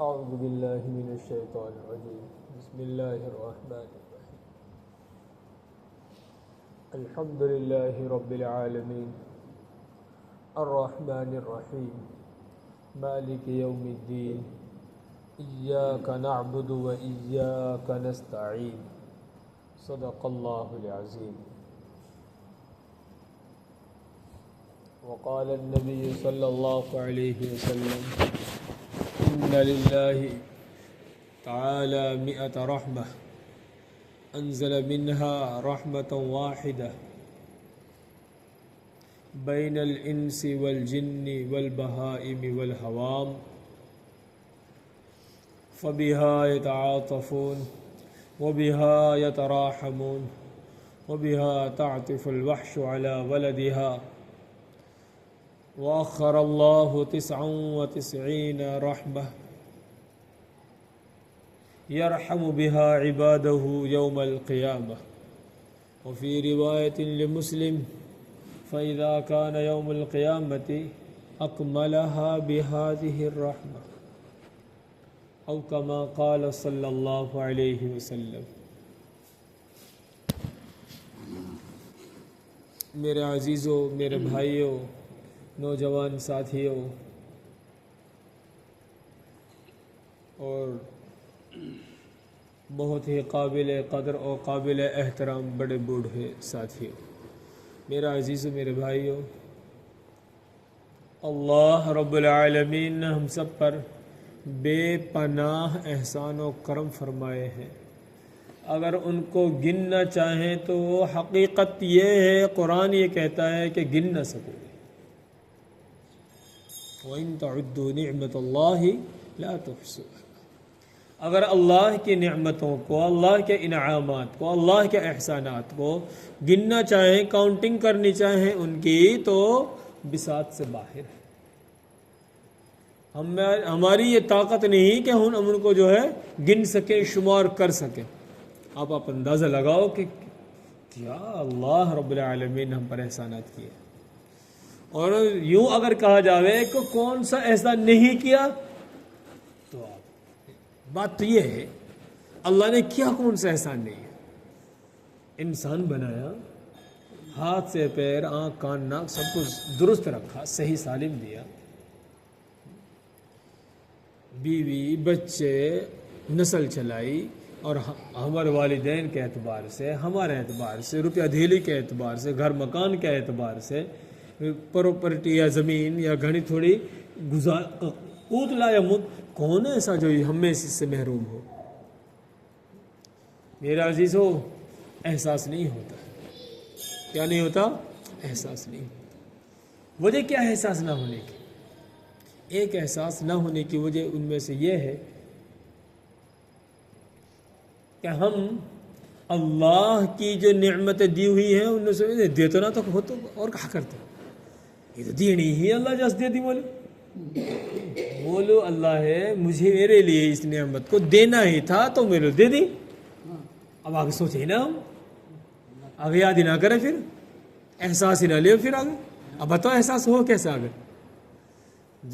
أعوذ بالله من الشيطان الرجيم بسم الله الرحمن الرحيم الحمد لله رب العالمين الرحمن الرحيم مالك يوم الدين إياك نعبد وإياك نستعين صدق الله العظيم وقال النبي صلى الله عليه وسلم إن لله تعالى 100 رحمة أنزل منها رحمة واحدة بين الإنس والجن والبهائم والهوام فبها يتعاطفون وبها يتراحمون وبها تعطف الوحش على ولدها وأخر الله 99 رحمة يرحم بها عباده يوم القيامة وفي رواية لمسلم فإذا كان يوم القيامة أكملها بهذه الرحمة أو كما قال صلى الله عليه وسلم. میرے عزیزوں، میرے بھائیوں، نوجوان ساتھیوں اور بہت ہی قابل قدر اور قابل احترام بڑے بوڑھے ساتھیوں، میرا عزیزوں، میرے بھائیوں، اللہ رب العالمین نے ہم سب پر بے پناہ احسان و کرم فرمائے ہیں. اگر ان کو گننا چاہیں تو حقیقت یہ ہے، قرآن یہ کہتا ہے کہ گن نہ سکو گے. وَإِن تَعُدُّوا نِعْمَةَ اللَّهِ لَا تُحْصُوهَا. اگر اللہ کی نعمتوں کو، اللہ کے انعامات کو، اللہ کے احسانات کو گننا چاہیں، کاؤنٹنگ کرنی چاہیں ان کی، تو بساط سے باہر ہے. ہماری یہ طاقت نہیں کہ ہم ان کو جو ہے گن سکیں، شمار کر سکیں. آپ اندازہ لگاؤ کہ کیا اللہ رب العالمین نے ہم پر احسانات کیے. اور یوں اگر کہا جاوے کہ کون سا احسان نہیں کیا، تو بات تو یہ ہے اللہ نے کیا کون سا احسان نہیں ہے. انسان بنایا، ہاتھ سے پیر، آنکھ، کان، ناک سب کچھ درست رکھا، صحیح سالم دیا، بیوی، بچے، نسل چلائی، اور ہمارے والدین کے اعتبار سے، ہمارے اعتبار سے، روپیہ دھیلی کے اعتبار سے، گھر مکان کے اعتبار سے، پراپرٹی یا زمین یا گھنی تھوڑی قوت لا یموت، کون ایسا جو ہم میں اس سے محروم ہو؟ میرا عزیزو، احساس نہیں ہوتا. کیا نہیں ہوتا؟ احساس نہیں ہوتا. وجہ کیا ہے احساس نہ ہونے کی؟ ایک احساس نہ ہونے کی وجہ ان میں سے یہ ہے کہ ہم اللہ کی جو نعمتیں دی ہوئی ہیں ان میں سے دیتے نہ تو ہو تو اور کہا کرتے، یہ تو دینی ہی اللہ جس دے دی. بولو اللہ ہے، مجھے میرے لیے اس نعمت کو دینا ہی تھا تو میرے دے دی. اب آگے سوچے ہی نا، ہم آگے یاد ہی نہ کریں، پھر احساس ہی نہ لے. پھر آگے اب بتاؤ احساس ہو کیسے؟ آگے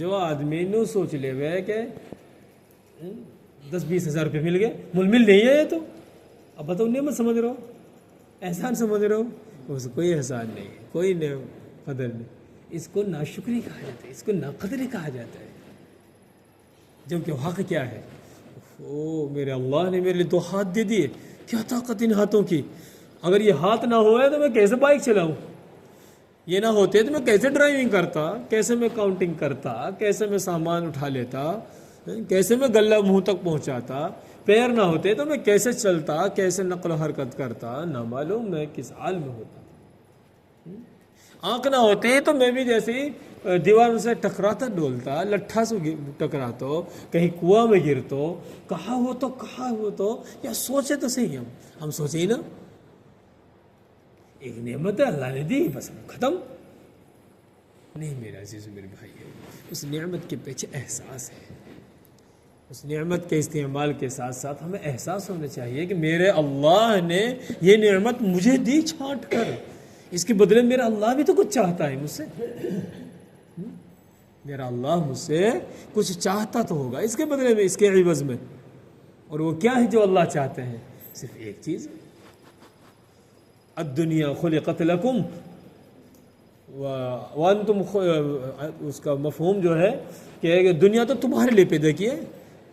جو آدمی نو سوچ لے ہوئے کہ 10-20 ہزار روپے مل گئے، مل نہیں ہے یہ تو، اب بتاؤ نعمت سمجھ رہا ہو، احسان سمجھ رہا ہو؟ اس کو کوئی احسان نہیں ہے، کوئی قدر نہیں. اس کو ناشکری کہا جاتا ہے، اس کو ناقدری کہا جاتا ہے. جبکہ حق کیا ہے؟ میرے اللہ نے میرے لیے 2 ہاتھ دے دیے، کیا طاقت ان ہاتھوں کی. اگر یہ ہاتھ نہ ہوئے تو میں کیسے بائک چلاؤں؟ یہ نہ ہوتے تو میں کیسے ڈرائیونگ کرتا، کیسے میں کاؤنٹنگ کرتا، کیسے میں سامان اٹھا لیتا، کیسے میں غلہ منہ تک پہنچاتا. پیر نہ ہوتے تو میں کیسے چلتا، کیسے نقل و حرکت کرتا، نہ معلوم میں کس حال میں ہوتا. آنکھ نہ ہوتے تو میں بھی جیسے دیوار سے ٹکراتا ڈولتا، لٹھا سے ٹکراتا، کہیں کنواں میں گرتا، کہاں ہو تو یا سوچے تو صحیح. ہم سوچے ہی نا، ایک نعمت ہے اللہ نے دی، بس ختم نہیں. میرا عزیز میرے بھائی، اس نعمت کے پیچھے احساس ہے. اس نعمت کے استعمال کے ساتھ ساتھ ہمیں احساس ہونا چاہیے کہ میرے اللہ نے یہ نعمت مجھے دی چھانٹ کر، اس کے بدلے میرا اللہ بھی تو کچھ چاہتا ہے مجھ سے. میرا اللہ مجھ سے کچھ چاہتا تو ہوگا اس کے بدلے میں، اس کے عوض میں، اور وہ کیا ہے جو اللہ چاہتے ہیں؟ صرف ایک چیز، الدنیا خلقت لکم وانتم اس کا مفہوم جو ہے کہ دنیا تو تمہارے لیے پیدا کی ہے،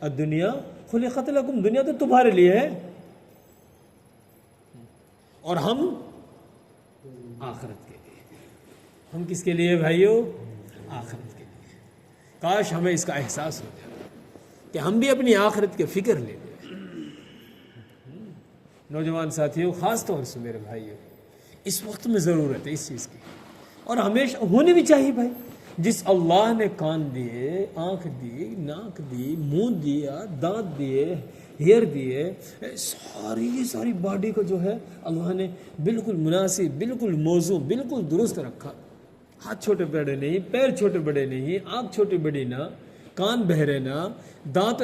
الدنیا خلقت لکم، دنیا تو تمہارے لیے ہے، اور ہم آخرت کے لیے۔ ہم کس کے لیے بھائیو؟ آخرت کے لیے۔ کاش ہمیں اس کا احساس ہو جائے کہ ہم بھی اپنی آخرت کی فکر لیں۔ نوجوان ساتھیوں، خاص طور سے میرے بھائیوں، اس وقت میں ضرورت ہے اس چیز کی، اور ہمیشہ ہونی بھی چاہیے بھائی۔ جس اللہ نے کان دیے، آنکھ دی، ناک دی، منہ دیا، دانت دیے، ہیئر دیے، ساری باڈی کو جو ہے اللہ نے بالکل مناسب، بالکل موزوں، بالکل درست رکھا۔ ہاتھ چھوٹے بڑے نہیں، پیر چھوٹے بڑے نہیں، آنکھ چھوٹی بڑی نہ، کان بہرے نہ، دانت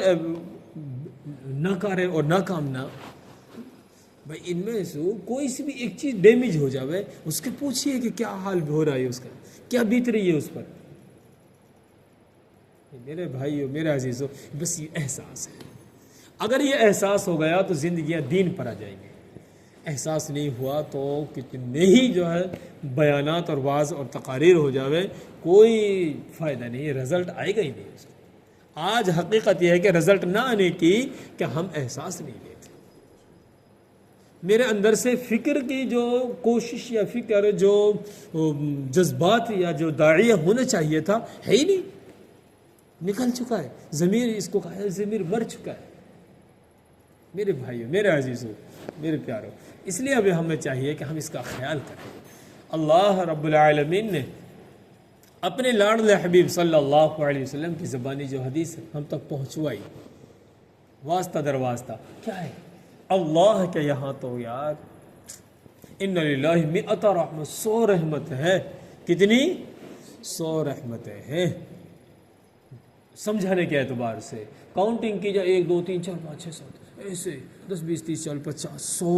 ناکارے اور ناکام نہ۔ بھائی ان میں سے کوئی سی بھی ایک چیز ڈیمیج ہو جاوے، اس کے پوچھئے کہ کیا حال ہو رہا ہے، اس کا کیا بیت رہی ہے اس پر۔ میرے بھائیو، میرے عزیزو، بس یہ احساس ہے۔ اگر یہ احساس ہو گیا تو زندگیاں دین پر آ جائیں گے۔ احساس نہیں ہوا تو کتنے ہی جو ہے بیانات اور واعظ اور تقاریر ہو جاوے، کوئی فائدہ نہیں، رزلٹ آئے گا ہی نہیں اس کا۔ آج حقیقت یہ ہے کہ رزلٹ نہ آنے کی کہ ہم احساس نہیں لیتے۔ میرے اندر سے فکر کی جو کوشش یا فکر جو جذبات یا جو داعیہ ہونا چاہیے تھا، ہے ہی نہیں، نکل چکا ہے۔ ضمیر، اس کو کہا ہے ضمیر مر چکا ہے۔ میرے بھائیو، میرے عزیزو، میرے پیارو، اس لیے ابھی ہمیں چاہیے کہ ہم اس کا خیال کریں۔ اللہ رب العالمین نے اپنے لاڈلے حبیب صلی اللہ علیہ وسلم کی زبانی جو حدیث ہم تک پہنچوائی، واسطہ در واسطہ، کیا ہے؟ اللہ کے یہاں تو یار ان للہ مئۃ رحمت، 100 رحمت ہے۔ کتنی؟ 100 رحمتیں ہیں۔ سمجھانے کے اعتبار سے کاؤنٹنگ کی جائے، 1 2 3 4 5 6 7 ایسے 10 20 30 40 50 100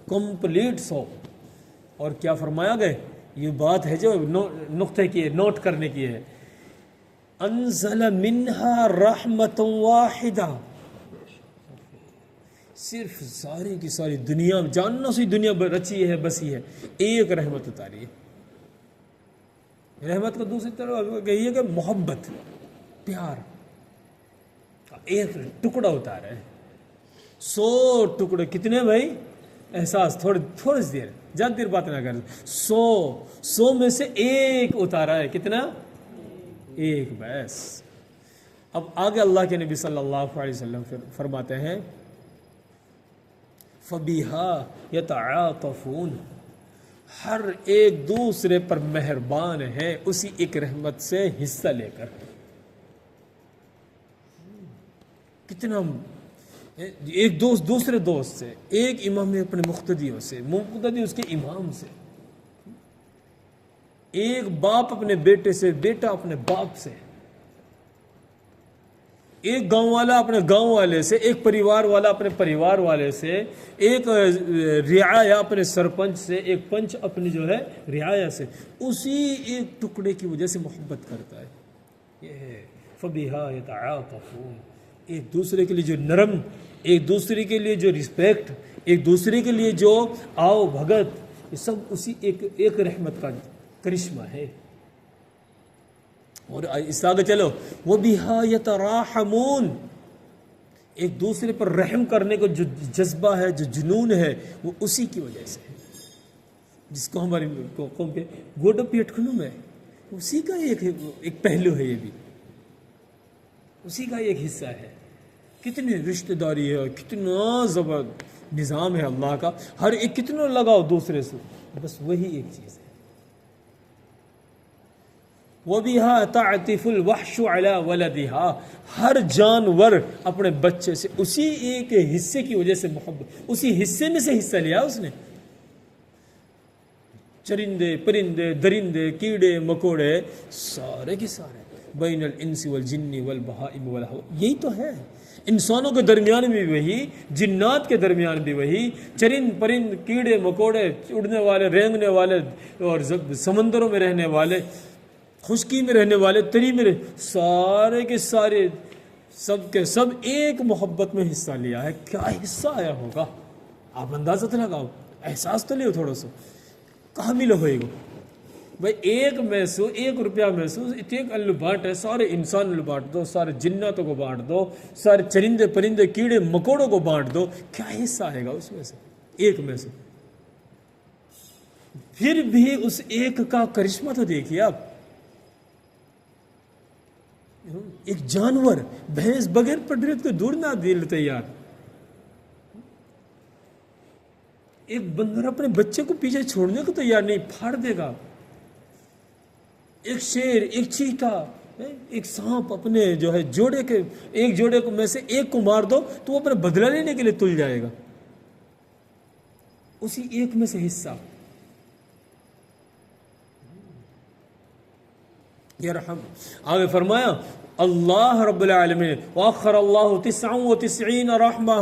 کمپلیٹ 100۔ اور کیا فرمایا گئے؟ یہ بات ہے جو نقطے کی ہے، نوٹ کرنے کی ہے۔ انزل منہا رحمت واحدہ، صرف ساری کی ساری دنیا، جاننا سی دنیا رچی ہے، بسی ہے، ایک رحمت اتاری ہے۔ رحمت کو دوسری طرف کہیے کہ محبت، پیار، ایک ٹکڑا اتارا ہے۔ 100 ٹکڑے کتنے بھائی؟ احساس، تھوڑی سی دیر، زیادہ دیر بات نہ کر، 100 میں سے ایک اتارا ہے۔ کتنا؟ ایک، بس۔ اب آگے اللہ کے نبی صلی اللہ علیہ وسلم فرماتے ہیں فَبِهَا يَتَعَاطَفُونَ، ہر ایک دوسرے پر مہربان ہے اسی ایک رحمت سے حصہ لے کر۔ کتنا ایک دوست دوسرے دوست سے، ایک امام اپنے مقتدیوں سے، مقتدی اس کے امام سے، ایک باپ اپنے بیٹے سے، بیٹا اپنے باپ سے، ایک گاؤں والا اپنے گاؤں والے سے، ایک پریوار والا اپنے پریوار والے سے، ایک رعایا اپنے سرپنچ سے، ایک پنچ اپنی جو ہے رعایا سے، اسی ایک ٹکڑے کی وجہ سے محبت کرتا ہے۔ یہ ہے فَبِهَا يَتَعَاطَفُونَ، ایک دوسرے کے لیے جو نرم، ایک دوسرے کے لیے جو رسپیکٹ، ایک دوسرے کے لیے جو آؤ بھگت، یہ سب اسی ایک رحمت کا کرشمہ ہے۔ اور اس آگے چلو، وَبِهَا يَتَرَاحَمُونَ، ایک دوسرے پر رحم کرنے کو جو جذبہ ہے، جو جنون ہے، وہ اسی کی وجہ سے ہے، جس کو ہماری قوم کے گوڈ پیٹ کھنم ہے، اسی کا ایک پہلو ہے، یہ بھی اسی کا ایک حصہ ہے۔ کتنی رشتہ داری ہے، کتنا زبردست نظام ہے اللہ کا، ہر ایک کتنا لگاؤ دوسرے سے، بس وہی ایک چیز ہے۔ وَبِهَا تَعْطِفُ الْوَحْشُ عَلَى وَلَدِهَا، ہر جانور اپنے بچے سے اسی ایک حصے کی وجہ سے محبت، اسی حصے میں سے حصہ لیا اس نے۔ چرندے، پرندے، درندے، کیڑے مکوڑے، سارے کے سارے، بین الانس والجن والبہائم والحیوان، یہی تو ہے۔ انسانوں کے درمیان بھی وہی، جنات کے درمیان بھی وہی، چرند پرند، کیڑے مکوڑے، اڑنے والے، رینگنے والے اور سمندروں میں رہنے والے، خشکی میں رہنے والے، تری میں سارے کے سارے، سب کے سب ایک محبت میں حصہ لیا ہے. کیا حصہ آیا ہوگا آپ اندازہ تو لگاؤ، احساس تو لیو تھوڑا سا. کہاں ملو ہوئے گا بھائی؟ ایک میسو، 1 روپیہ میسو، ایک الو بانٹ ہے، سارے انسان کو بانٹ دو، سارے جناتوں کو بانٹ دو، سارے چرندے پرندے کیڑے مکوڑوں کو بانٹ دو، کیا حصہ آئے گا اس میں سے؟ ایک میں سے. پھر بھی اس ایک کا کرشمہ تو دیکھیے آپ. ایک جانور، بھینس بغیر پٹریت کو دور نہ دل تیار. ایک بندر اپنے بچے کو پیچھے چھوڑنے کو تیار نہیں، پھاڑ دے گا. ایک شیر، ایک چیتا، ایک سانپ اپنے جو ہے جوڑے کے، ایک جوڑے کو میں سے ایک کو مار دو تو وہ اپنے بدلہ لینے کے لیے تل جائے گا. اسی ایک میں سے حصہ. یہ رحم آگے فرمایا اللہ رب العالمین وآخر اللہ 99 رحمہ.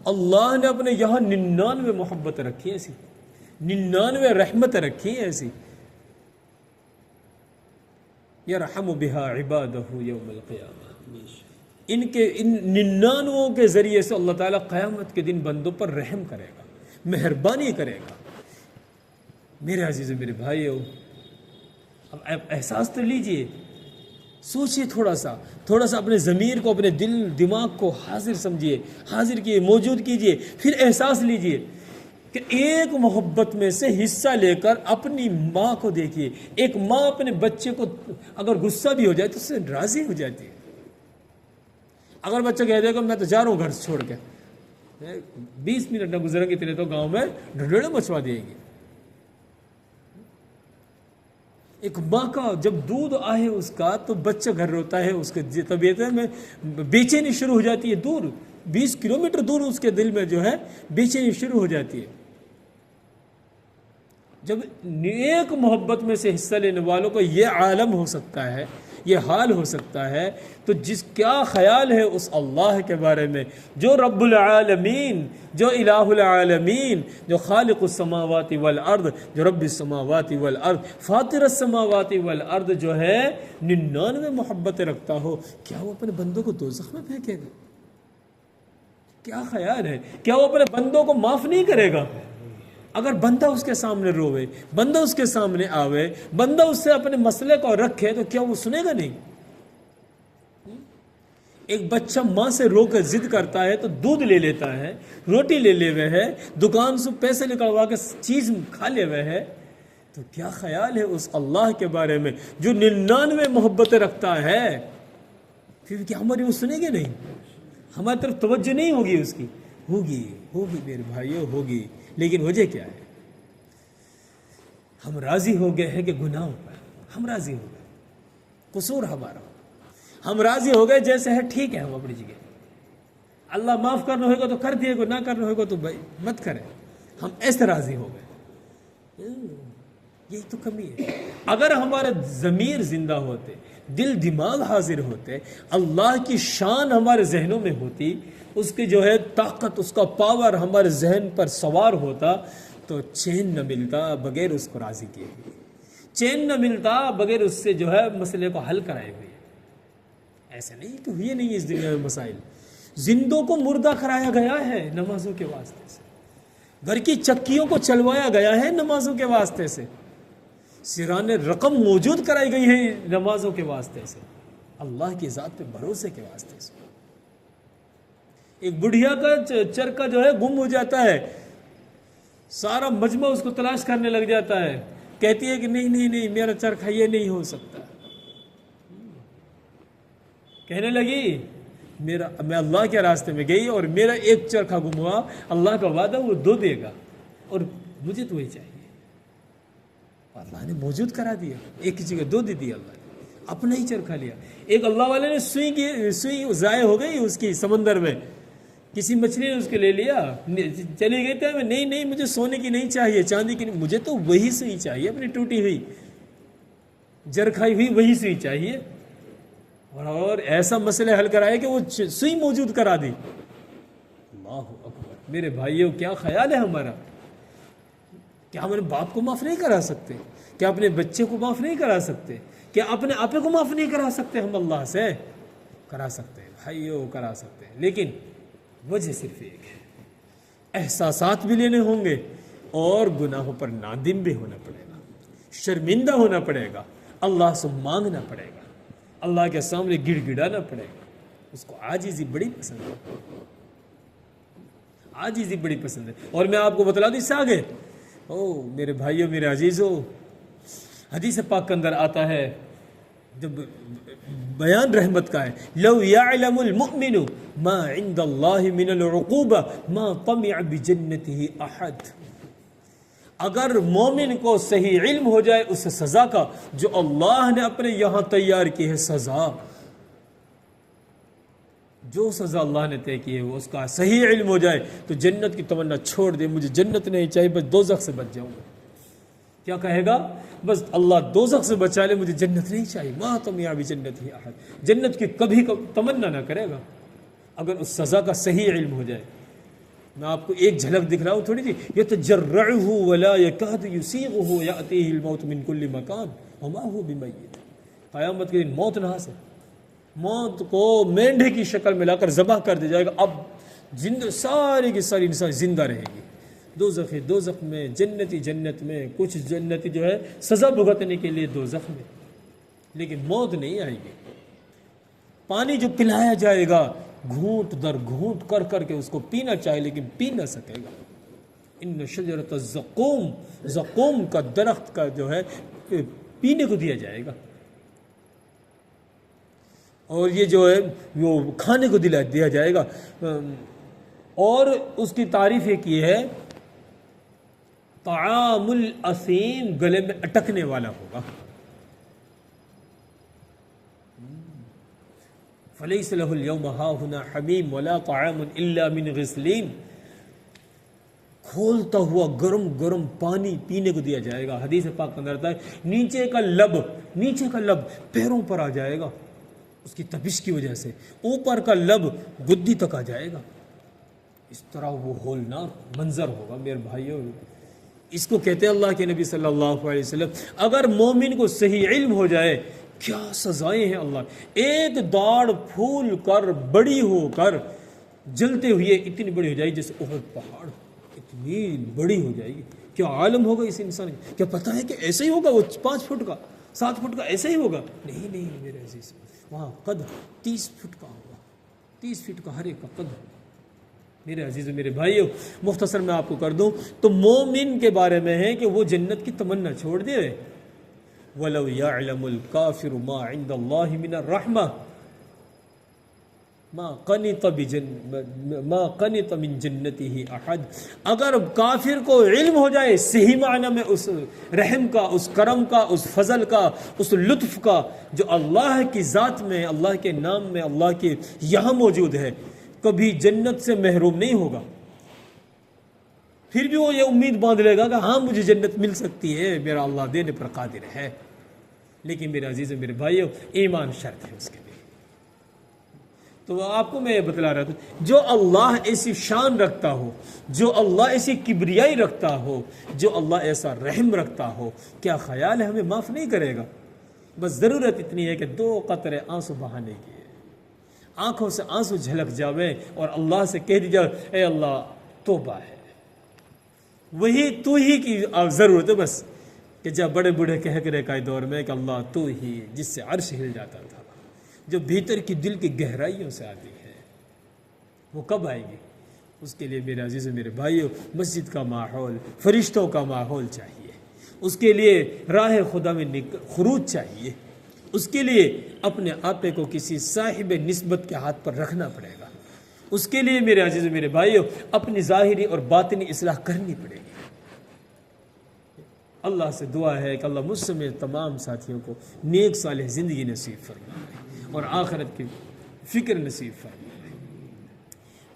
اللہ نے اپنے یہاں 99 محبت رکھی ایسی، 99 رحمت رکھی ایسی. یرحم بہا عبادہ یوم القیامہ. ان 99 کے ذریعے سے اللہ تعالیٰ قیامت کے دن بندوں پر رحم کرے گا، مہربانی کرے گا. میرے عزیز میرے بھائیو، اب آپ احساس تو لیجئے، سوچئے تھوڑا سا اپنے ضمیر کو، اپنے دل دماغ کو حاضر سمجھیے، حاضر کیے، موجود کیجئے. پھر احساس لیجئے کہ ایک محبت میں سے حصہ لے کر اپنی ماں کو دیکھیے. ایک ماں اپنے بچے کو اگر غصہ بھی ہو جائے تو اس سے راضی ہو جاتی ہے. اگر بچہ کہہ دے گا میں تو جا رہا ہوں گھر چھوڑ کے، 20 منٹ نہ گزریں گے اتنے تو گاؤں میں ڈھڈوڑے مچوا دیں گے. ایک ماں کا جب دودھ آئے اس کا تو بچہ گھر روتا ہے، اس کے طبیعت میں بے چینی شروع ہو جاتی ہے. دور 20 کلومیٹر دور اس کے دل میں جو ہے بے چینی شروع ہو جاتی ہے. جب ایک محبت میں سے حصہ لینے والوں کو یہ عالم ہو سکتا ہے، یہ حال ہو سکتا ہے، تو کیا خیال ہے اس اللہ کے بارے میں جو رب العالمین، جو الہ العالمین، جو خالق السماوات والارض، جو رب السماوات والارض، فاطر السماوات والارض جو ہے 99 محبت رکھتا ہو. کیا وہ اپنے بندوں کو دوزخ میں پھینکے گا؟ کیا خیال ہے؟ کیا وہ اپنے بندوں کو معاف نہیں کرے گا؟ اگر بندہ اس کے سامنے روے، بندہ اس کے سامنے آوے، بندہ اس سے اپنے مسئلے کو رکھے تو کیا وہ سنے گا نہیں؟ ایک بچہ ماں سے رو کر ضد کرتا ہے تو دودھ لے لیتا ہے، روٹی لے لے ہوئے ہے، دکان سے پیسے نکلوا کے چیز کھا لے ہوئے ہے. تو کیا خیال ہے اس اللہ کے بارے میں جو 99 محبتیں رکھتا ہے؟ پھر کیا ہماری وہ سنے گے نہیں؟ ہماری طرف توجہ نہیں ہوگی اس کی؟ ہوگی میرے بھائیو، ہوگی. لیکن وجہ کیا ہے؟ ہم راضی ہو گئے ہیں کہ گناہوں پر ہم راضی ہو گئے، قصور ہمارا. ہم راضی ہو گئے جیسے ہے ٹھیک ہے، ہم اپنی جگہ. اللہ معاف کرنا ہوگا تو کر دیے گا، نہ کرنا ہوگا تو بھائی مت کرے. ہم ایسے راضی ہو گئے. یہی تو کمی ہے. اگر ہمارے ضمیر زندہ ہوتے، دل دماغ حاضر ہوتے، اللہ کی شان ہمارے ذہنوں میں ہوتی، اس کی جو ہے طاقت، اس کا پاور ہمارے ذہن پر سوار ہوتا، تو چین نہ ملتا بغیر اس کو راضی کیے ہوئے، چین نہ ملتا بغیر اس سے جو ہے مسئلے کو حل کرائے ہوئے. ایسا نہیں کہ ہوئے نہیں اس دنیا میں مسائل. زندوں کو مردہ کرایا گیا ہے نمازوں کے واسطے سے، گھر کی چکیوں کو چلوایا گیا ہے نمازوں کے واسطے سے، سران رقم موجود کرائی گئی ہے نمازوں کے واسطے سے، اللہ کی ذات پہ بھروسے کے واسطے سے. ایک بڑھیا کا چرکا جو ہے گم ہو جاتا ہے، سارا مجمع اس کو تلاش کرنے لگ جاتا ہے، کہتی ہے کہ نہیں میرا چرخا یہ نہیں ہو سکتا. کہنے لگی میں اللہ کے راستے میں گئی اور میرا ایک چرخا گم ہوا، اللہ کا وعدہ وہ 2 دے گا اور مجھے تو وہی چاہیے. اللہ نے موجود کرا دیا، ایک کی جگہ 2 دے دیا. اللہ نے اپنا ہی چرخا لیا. ایک اللہ والے نے سوئی ضائع ہو گئی اس کی سمندر میں، کسی مچھلی نے اس کے لے لیا، چلی گئی تھا. نہیں مجھے سونے کی نہیں چاہیے، چاندی کی نہیں، مجھے تو وہی سوئی چاہیے، اپنی ٹوٹی ہوئی جرکھائی ہوئی وہی سوئی چاہیے. اور ایسا مسئلہ حل کرائے کہ وہ سوئی موجود کرا دی. اللہ اکبر. میرے بھائیوں کیا خیال ہے ہمارا؟ کیا ہم اپنے باپ کو معاف نہیں کرا سکتے؟ کیا اپنے بچے کو معاف نہیں کرا سکتے؟ کیا اپنے آپے کو معاف نہیں کرا سکتے؟ ہم اللہ سے کرا سکتے ہیں بھائیو، کرا سکتے ہیں، لیکن وجہ صرف ایک ہے، احساسات بھی لینے ہوں گے اور گناہوں پر نادم بھی ہونا پڑے گا، شرمندہ ہونا پڑے گا، اللہ سے مانگنا پڑے گا، اللہ کے سامنے گڑ گڑانا پڑے گا۔ اس کو عاجزی بڑی پسند ہے، عاجزی بڑی پسند ہے۔ اور میں آپ کو بتلا دوں اس سے آگے، میرے بھائیو، میرے عزیزو، حدیث پاک کے اندر آتا ہے، جب بیان رحمت کا ہے، لو یعلم المؤمن ما عند اللہ من العقوبہ ما طمع بجنته احد۔ اگر مومن کو صحیح علم ہو جائے اس سزا کا جو اللہ نے اپنے یہاں تیار کی ہے، سزا جو سزا اللہ نے طے کی ہے وہ اس کا صحیح علم ہو جائے تو جنت کی تمنا چھوڑ دے، مجھے جنت نہیں چاہیے، بس دوزخ سے بچ جاؤں گا۔ کیا کہے گا؟ بس اللہ دوزخ سے بچا لے، مجھے جنت نہیں چاہیے، ما طمع بجنته احد، جنت کی کبھی تمنا نہ کرے گا اگر اس سزا کا صحیح علم ہو جائے۔ میں آپ کو ایک جھلک دکھ رہا ہوں تھوڑی سی، یتجرعہ ولا یکاد یسیغہ یأتیہ الموت من کل مکان وما هو بمیت۔ قیامت کے دن موت نہ سے، موت کو مینڈھے کی شکل میں لا کر ذبح کر دیا جائے گا، اب ساری کی ساری انسان زندہ رہے گی، دوزخی دوزخ میں، جنتی جنت میں، کچھ جنتی جو ہے سزا بھگتنے کے لیے دوزخ میں، لیکن موت نہیں آئے گی۔ پانی جو پلایا جائے گا گھونٹ در گھونٹ کر کر کے اس کو پینا چاہے لیکن پی نہ سکے گا۔ ان شجرۃ الزقوم، زقوم کا درخت کا جو ہے پینے کو دیا جائے گا، اور یہ جو ہے وہ کھانے کو دیا جائے گا، اور اس کی تعریف ایک یہ ہے، طعام الاسیم، گلے میں اٹکنے والا ہوگا۔ فلیس لہ اليوم ہاہنا حمیم ولا طعام الا من غسلین، کھولتا ہوا گرم گرم پانی پینے کو دیا جائے گا۔ حدیث پاک کے اندر آتا ہے نیچے کا لب پیروں پر آ جائے گا اس کی تپش کی وجہ سے، اوپر کا لب گدی تک آ جائے گا، اس طرح وہ ہولناک منظر ہوگا میرے بھائیوں۔ اس کو کہتے ہیں اللہ کے نبی صلی اللہ علیہ وسلم، اگر مومن کو صحیح علم ہو جائے کیا سزائیں ہیں اللہ، ایک داڑ پھول کر بڑی ہو کر جلتے ہوئے اتنی بڑی ہو جائے گی جیسے احد پہاڑ، اتنی بڑی ہو جائے گی، کیا عالم ہوگا اس انسان کا؟ کیا پتہ ہے کہ ایسے ہی ہوگا وہ 5 فٹ کا 7 فٹ کا ایسے ہی ہوگا؟ نہیں میرے عزیز، وہاں قد 30 فٹ کا ہوگا، 30 فٹ کا ہر ایک کا قد۔ میرے عزیز میرے بھائیو، مختصر میں آپ کو کر دوں تو مومن کے بارے میں ہے کہ وہ جنت کی تمنا چھوڑ دے۔ وَلَوْ يَعْلَمُ الْكَافِرُ مَا عِنْدَ اللَّهِ مِنَ الرَّحْمَةِ مَا قَنِطَ مِنْ جَنَّتِهِ أَحَدٍ، اگر کافر کو علم ہو جائے صحیح معنی میں اس رحم کا، اس کرم کا، اس فضل کا، اس لطف کا جو اللہ کی ذات میں، اللہ کے نام میں، اللہ کے یہاں موجود ہے، کبھی جنت سے محروم نہیں ہوگا۔ پھر بھی وہ یہ امید باندھ لے گا کہ ہاں مجھے جنت مل سکتی ہے، میرا اللہ دینے پر قادر ہے، لیکن میرے عزیز میرے بھائیو ایمان شرط ہے اس کے لیے۔ تو آپ کو میں یہ بتلا رہا تھا، جو اللہ ایسی شان رکھتا ہو، جو اللہ ایسی کبریائی رکھتا ہو، جو اللہ ایسا رحم رکھتا ہو، کیا خیال ہے ہمیں معاف نہیں کرے گا؟ بس ضرورت اتنی ہے کہ 2 قطرے آنسو بہانے کی، آنکھوں سے آنسو جھلک جاوے اور اللہ سے کہہ دی جائے اے اللہ توبہ ہے، وہی تو ہی کی ضرورت ہے بس، کہ جب بڑے بوڑھے کہہ کرے کا دور میں کہ اللہ تو ہی، جس سے عرش ہل جاتا تھا، جو بھیتر کی دل کی گہرائیوں سے آتی ہے، وہ کب آئے گی؟ اس کے لیے میرے عزیز میرے بھائیو مسجد کا ماحول، فرشتوں کا ماحول چاہیے، اس کے لیے راہ خدا میں خروج چاہیے، اس کے لیے اپنے آپے کو کسی صاحب نسبت کے ہاتھ پر رکھنا پڑے گا، اس کے لیے میرے عزیز میرے بھائیو اپنی ظاہری اور باطنی اصلاح کرنی پڑے گی۔ اللہ سے دعا ہے کہ اللہ مجھ سمیت تمام ساتھیوں کو نیک صالح زندگی نصیب فرمائے اور آخرت کی فکر نصیب فرمائے۔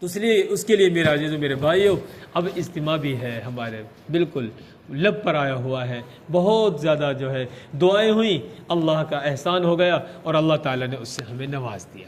تو اس لیے اس کے لیے میرا عزیز میرے بھائیو اب اجتماع بھی ہے ہمارے بالکل لب پر آیا ہوا ہے، بہت زیادہ جو ہے دعائیں ہوئیں، اللہ کا احسان ہو گیا اور اللہ تعالیٰ نے اس سے ہمیں نواز دیا۔